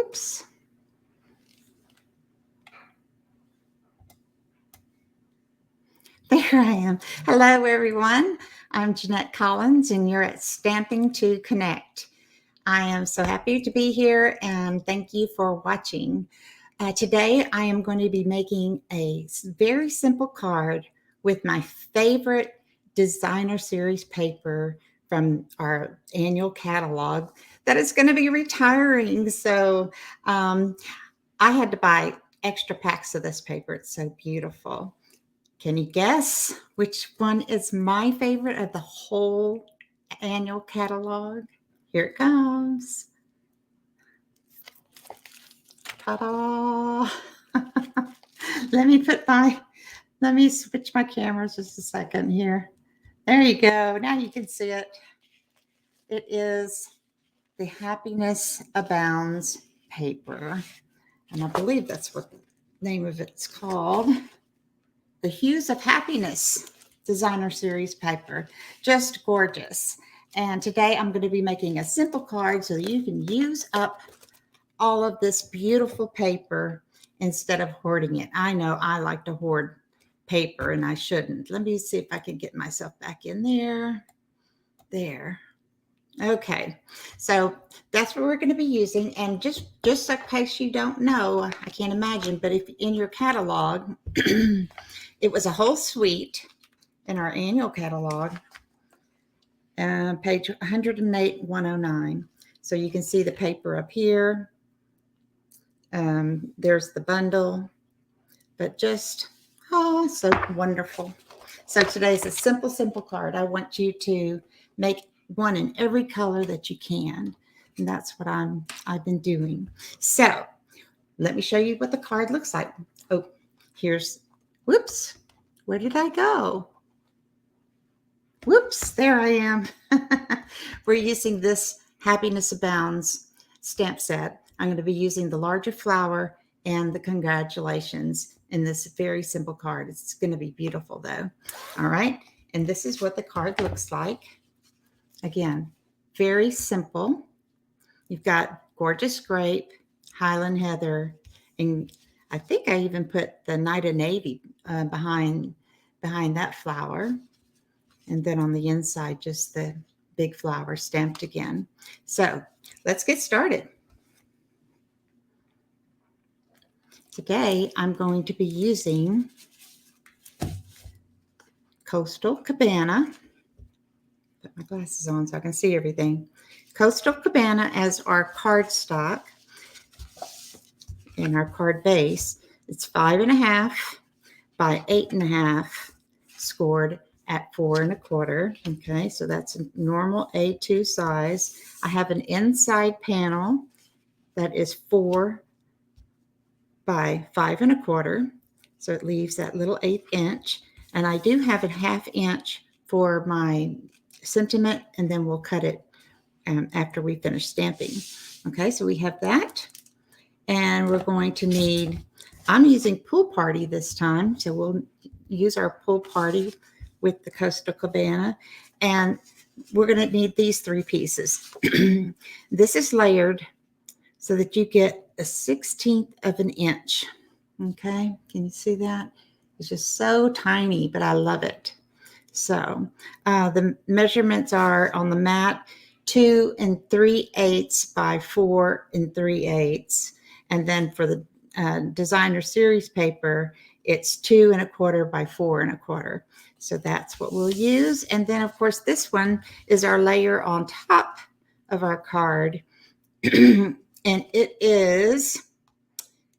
Oops. There I am. Hello, everyone. I'm Jeanette Collins, and you're at Stamping to Connect. I am so happy to be here, and thank you for watching. Today, I am going to be making a very simple card with my favorite designer series paper from our annual catalog that is going to be retiring. So I had to buy extra packs of this paper. It's so beautiful. Can you guess which one is my favorite of the whole annual catalog? Here it comes. Ta-da! Let me switch my cameras just a second here. There you go. Now you can see it. It is the Happiness Abounds paper. And I believe that's what the name of it's called. The Hues of Happiness designer series paper. Just gorgeous. And today I'm going to be making a simple card so you can use up all of this beautiful paper instead of hoarding it. I know I like to hoard paper and I shouldn't. Let me see if I can get myself back in there. There. Okay, so that's what we're going to be using. And just in case you don't know, I can't imagine, but if in your catalog, it was a whole suite in our annual catalog, page 108, 109. So you can see the paper up here. There's the bundle, but just, oh, so wonderful. So today's a simple card. I want you to make one in every color that you can. And that's what I've been doing. So let me show you what the card looks like. Oh, whoops, where did I go? Whoops, there I am. We're using this Happiness Abounds stamp set. I'm going to be using the larger flower and the congratulations in this very simple card. It's going to be beautiful though. All right. And this is what the card looks like. Again, very simple. You've got Gorgeous Grape, Highland Heather, and I think I even put the Night of Navy behind that flower. And then on the inside, just the big flower stamped again. So let's get started. Today, I'm going to be using Coastal Cabana. Put my glasses on so I can see everything. Coastal Cabana as our cardstock and our card base. It's 5.5 by 8.5, scored at 4 1/4. Okay, so that's a normal A2 size. I have an inside panel that is 4 by 5 1/4. So it leaves that little 1/8 inch. And I do have a 1/2 inch for my sentiment, and then we'll cut it after we finish stamping. Okay, so we have that. And we're going to need, I'm using Pool Party this time. So we'll use our Pool Party with the Coastal Cabana. And we're going to need these 3 pieces. This is layered so that you get a 1/16 of an inch. Okay, can you see that? It's just so tiny, but I love it. So the measurements are on the mat 2 3/8 by 4 3/8. And then for the designer series paper, it's 2 1/4 by 4 1/4. So that's what we'll use. And then, of course, this one is our layer on top of our card. And it is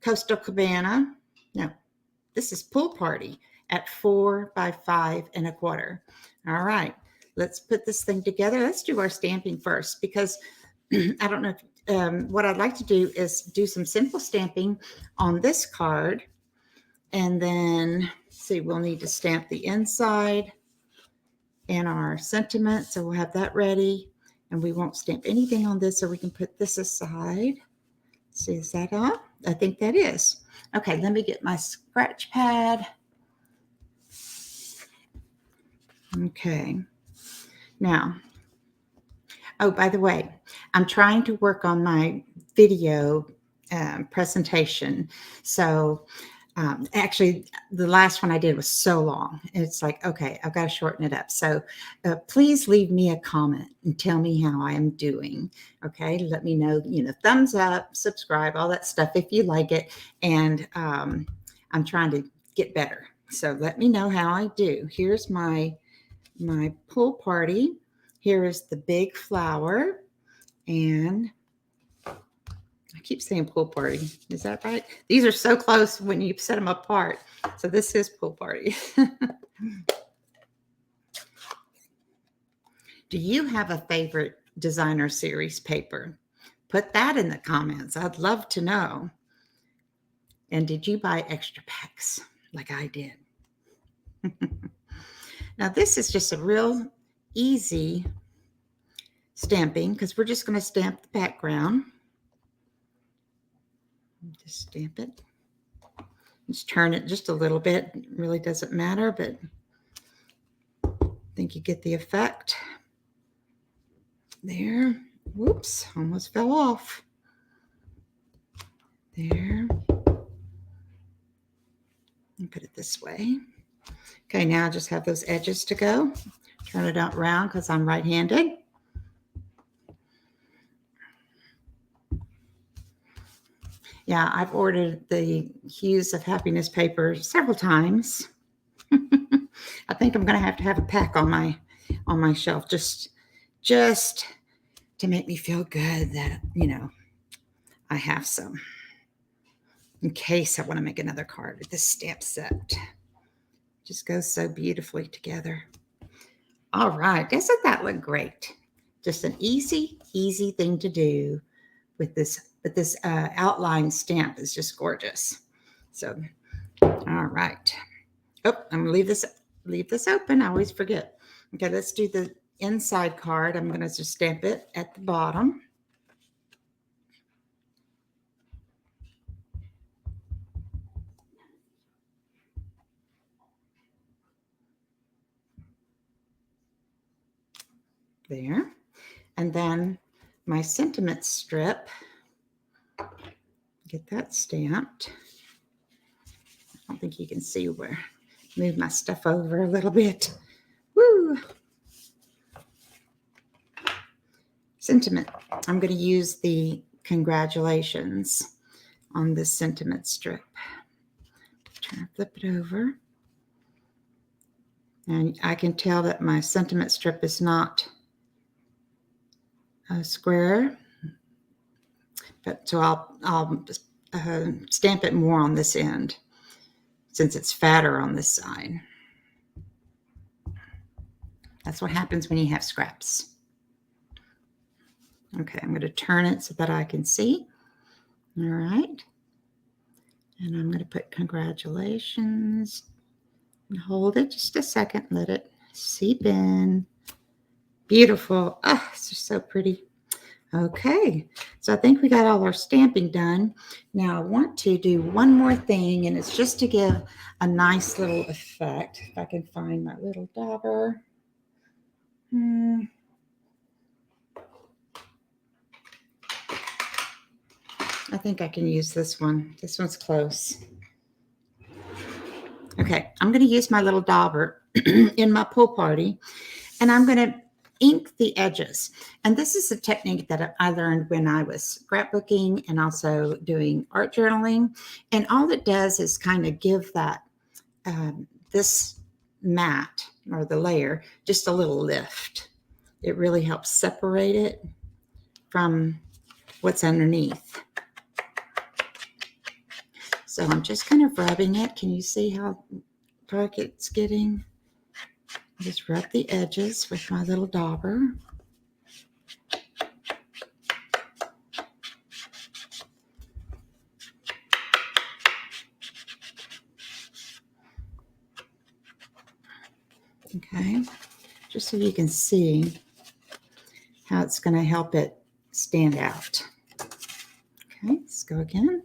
Coastal Cabana. No, this is Pool Party at 4 by 5 1/4. All right, let's put this thing together. Let's do our stamping first because I don't know if, what I'd like to do is do some simple stamping on this card. And then, see, we'll need to stamp the inside and our sentiment. So we'll have that ready. And we won't stamp anything on this, so we can put this aside. See, is that on? I think that is. Okay, let me get my scratch pad. Okay. Now, oh, by the way, I'm trying to work on my video presentation. So actually, the last one I did was so long. It's like, okay, I've got to shorten it up. So please leave me a comment and tell me how I am doing. Okay, let me know, thumbs up, subscribe, all that stuff if you like it. And I'm trying to get better. So let me know how I do. Here's my pool party. Here is the big flower. And I keep saying pool party. Is that right? These are so close when you set them apart. So this is pool party. Do you have a favorite designer series paper? Put that in the comments. I'd love to know. And did you buy extra packs like I did? Now this is just a real easy stamping because we're just going to stamp the background. Just stamp it. Just turn it just a little bit. It really doesn't matter, but I think you get the effect. There. Whoops, almost fell off. There. And put it this way. Okay, now I just have those edges to go. Turn it out round because I'm right-handed. Yeah, I've ordered the Hues of Happiness paper several times. I think I'm going to have a pack on my shelf just to make me feel good that, I have some in case I want to make another card with this stamp set. Just goes so beautifully together. All right, doesn't that look great? Just an easy thing to do with this. But this outline stamp is just gorgeous. So, all right. Oh, I'm gonna leave this open. I always forget. Okay, let's do the inside card. I'm gonna just stamp it at the bottom. There. And then my sentiment strip. Get that stamped. I don't think you can see where. Move my stuff over a little bit. Woo! Sentiment. I'm going to use the congratulations on this sentiment strip. Flip it over. And I can tell that my sentiment strip is not a square. But so I'll stamp it more on this end since it's fatter on this side. That's what happens when you have scraps. Okay, I'm going to turn it so that I can see. All right. And I'm going to put congratulations and hold it just a second. Let it seep in. Beautiful. Oh, it's just so pretty. Okay, so I think we got all our stamping done. Now I want to do one more thing, and it's just to give a nice little effect. If I can find my little dauber. I think I can use this one. This one's close. Okay, I'm going to use my little dauber in my pool party, and I'm going to ink the edges. And this is a technique that I learned when I was scrapbooking and also doing art journaling. And all it does is kind of give that this mat or the layer just a little lift. It really helps separate it from what's underneath. So I'm just kind of rubbing it. Can you see how dark it's getting? Just rub the edges with my little dauber. Okay, just so you can see how it's going to help it stand out. Okay, let's go again.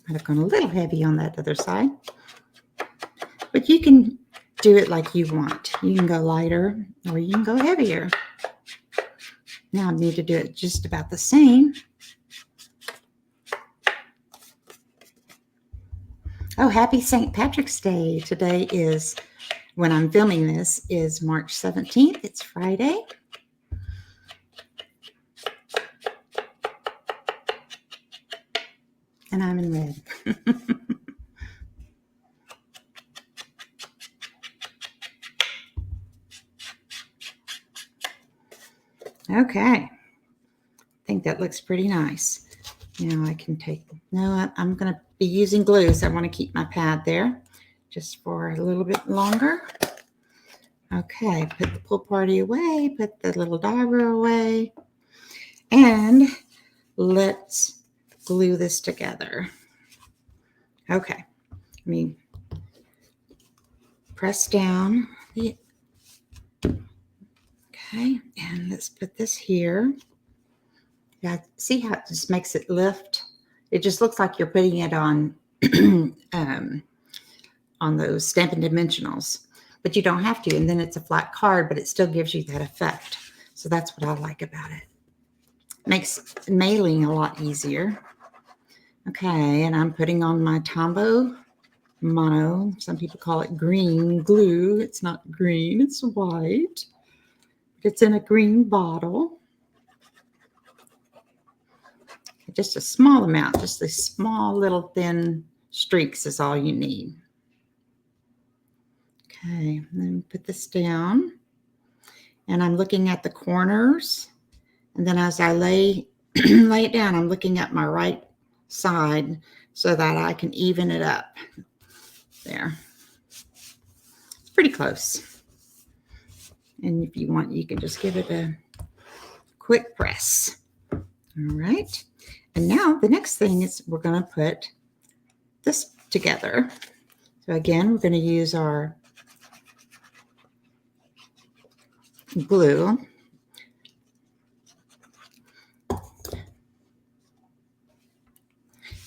Might have gone a little heavy on that other side. But you can do it like you want. You can go lighter or you can go heavier. Now I need to do it just about the same Oh, happy St. Patrick's Day. Today is, when I'm filming this, is March 17th. It's Friday. And I'm in red. Okay. I think that looks pretty nice. Now I can take, no, I'm going to be using glue, so I want to keep my pad there just for a little bit longer. Okay, put the pull party away, put the little diver away, and let's glue this together. Okay, let me press down. Okay, and let's put this here. Yeah, see how it just makes it lift? It just looks like you're putting it on on those Stampin' Dimensionals, but you don't have to. And then it's a flat card, but it still gives you that effect. So that's what I like about it. Makes mailing a lot easier. Okay, and I'm putting on my Tombow Mono. Some people call it green glue. It's not green, it's white. It's in a green bottle. Just a small amount, just a small little thin streaks is all you need. Okay, and then put this down. And I'm looking at the corners. And then as I lay it down, I'm looking at my right side so that I can even it up. There. It's pretty close. And if you want, you can just give it a quick press. All right. And now the next thing is we're going to put this together. So again, we're going to use our glue.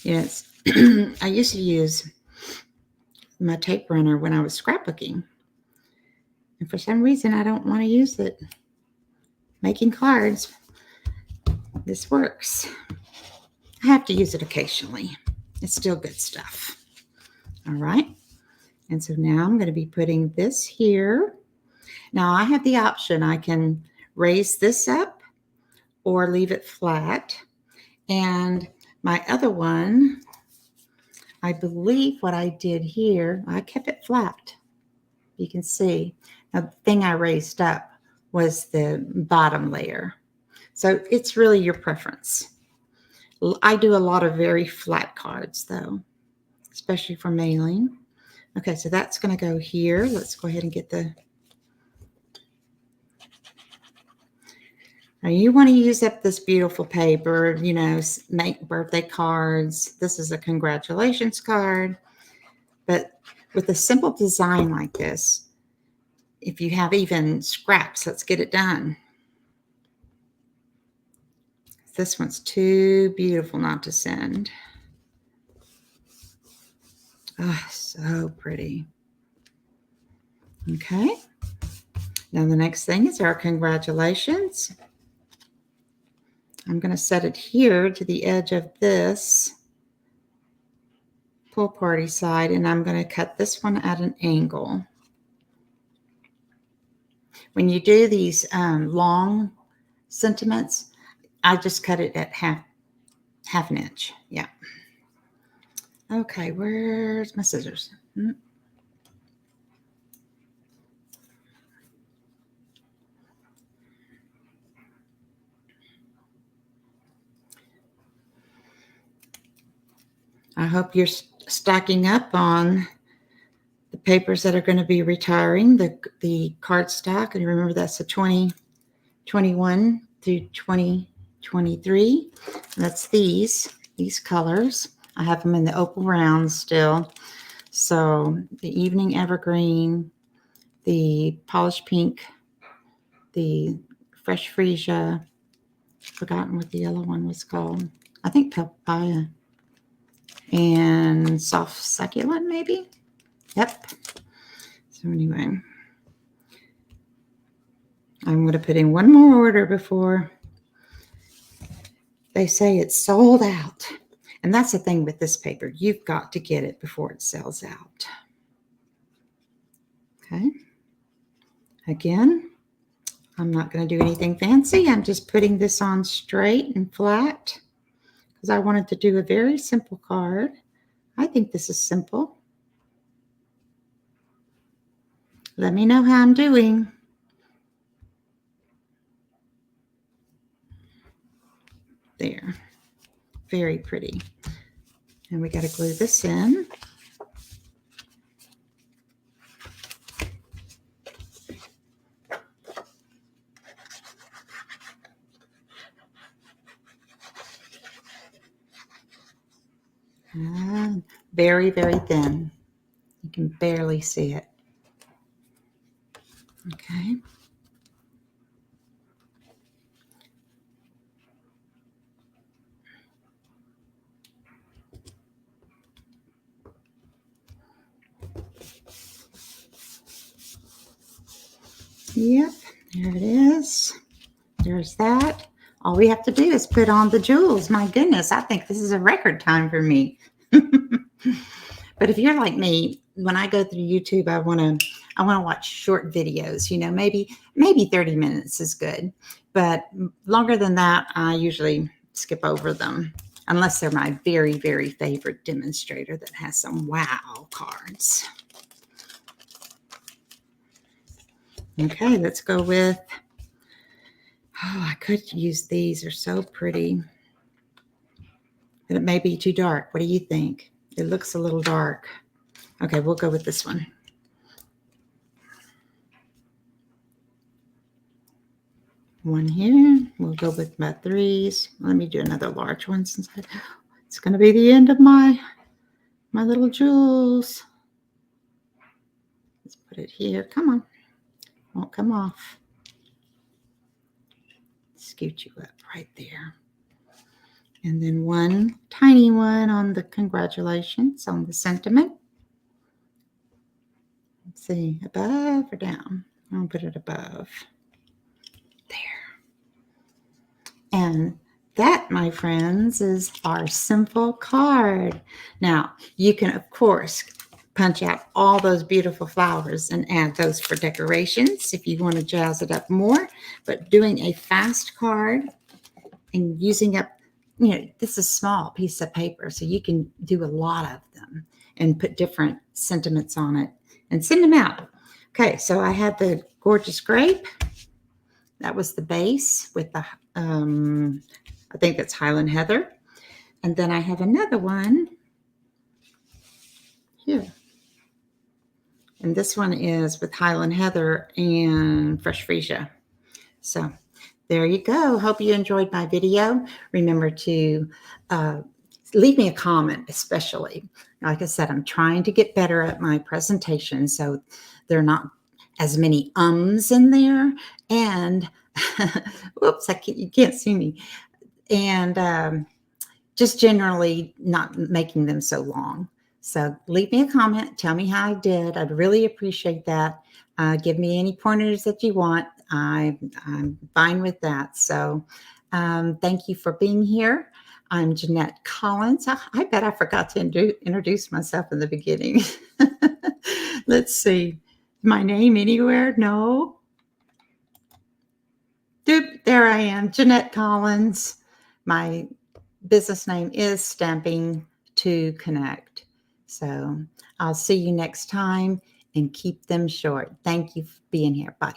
Yes, I used to use my tape runner when I was scrapbooking. And for some reason, I don't want to use it. Making cards, this works. I have to use it occasionally. It's still good stuff. All right. And so now I'm going to be putting this here. Now I have the option. I can raise this up or leave it flat. And my other one, I believe what I did here, I kept it flat. You can see. Now, the thing I raised up was the bottom layer. So it's really your preference. I do a lot of very flat cards though, especially for mailing. Okay, so that's going to go here. Let's go ahead and get the... Now you want to use up this beautiful paper, you know, make birthday cards. This is a congratulations card. But with a simple design like this, if you have even scraps, let's get it done. This one's too beautiful not to send. Oh, so pretty. Okay. Now the next thing is our congratulations. I'm going to set it here to the edge of this pull party side, and I'm going to cut this one at an angle. When you do these long sentiments, I just cut it at half an inch. Yeah. Okay, where's my scissors? I hope you're stacking up on the papers that are going to be retiring, the cardstock. And remember, that's a 2021 through 2023. That's these colors. I have them in the opal round still. So the evening evergreen, the polished pink, the fresh freesia, forgotten what the yellow one was called. I think papaya, and soft succulent maybe. Yep. So anyway, I'm going to put in one more order before they say it's sold out. And that's the thing with this paper. You've got to get it before it sells out. Okay. Again, I'm not going to do anything fancy. I'm just putting this on straight and flat because I wanted to do a very simple card. I think this is simple. Let me know how I'm doing. There. Very pretty. And we got to glue this in. Very, very thin. You can barely see it. Okay. Yep, there it is. There's that. All we have to do is put on the jewels. My goodness, I think this is a record time for me. But if you're like me, when I go through YouTube, I want to watch short videos. You know, maybe 30 minutes is good, but longer than that, I usually skip over them unless they're my very, very favorite demonstrator that has some wow cards. Okay, let's go with, oh, I could use these. They're so pretty. But it may be too dark. What do you think? It looks a little dark. Okay, we'll go with this one. One here. We'll go with my 3s. Let me do another large one since it's going to be the end of my little jewels. Let's put it here. Come on. Won't come off. Scoot you up right there. And then one tiny one on the congratulations on the sentiment. Let's see, above or down? I'll put it above. There. And that, my friends, is our simple card. Now, you can, of course, punch out all those beautiful flowers and add those for decorations if you want to jazz it up more. But doing a fast card and using up, you know, this is a small piece of paper, so you can do a lot of them and put different sentiments on it and send them out. Okay, so I had the gorgeous grape. That was the base with the, I think that's Highland Heather. And then I have another one here. And this one is with Highland Heather and Fresh Freesia. So there you go. Hope you enjoyed my video. Remember to leave me a comment, especially. Like I said, I'm trying to get better at my presentation, so there are not as many ums in there. And, whoops, you can't see me. And just generally not making them so long. So leave me a comment. Tell me how I did. I'd really appreciate that. Give me any pointers that you want. I'm fine with that. So thank you for being here. I'm Jeanette Collins. I bet I forgot to introduce myself in the beginning. Let's see. My name anywhere? No. Doop, there I am, Jeanette Collins. My business name is Stamping to Connect. So I'll see you next time and keep them short. Thank you for being here. Bye.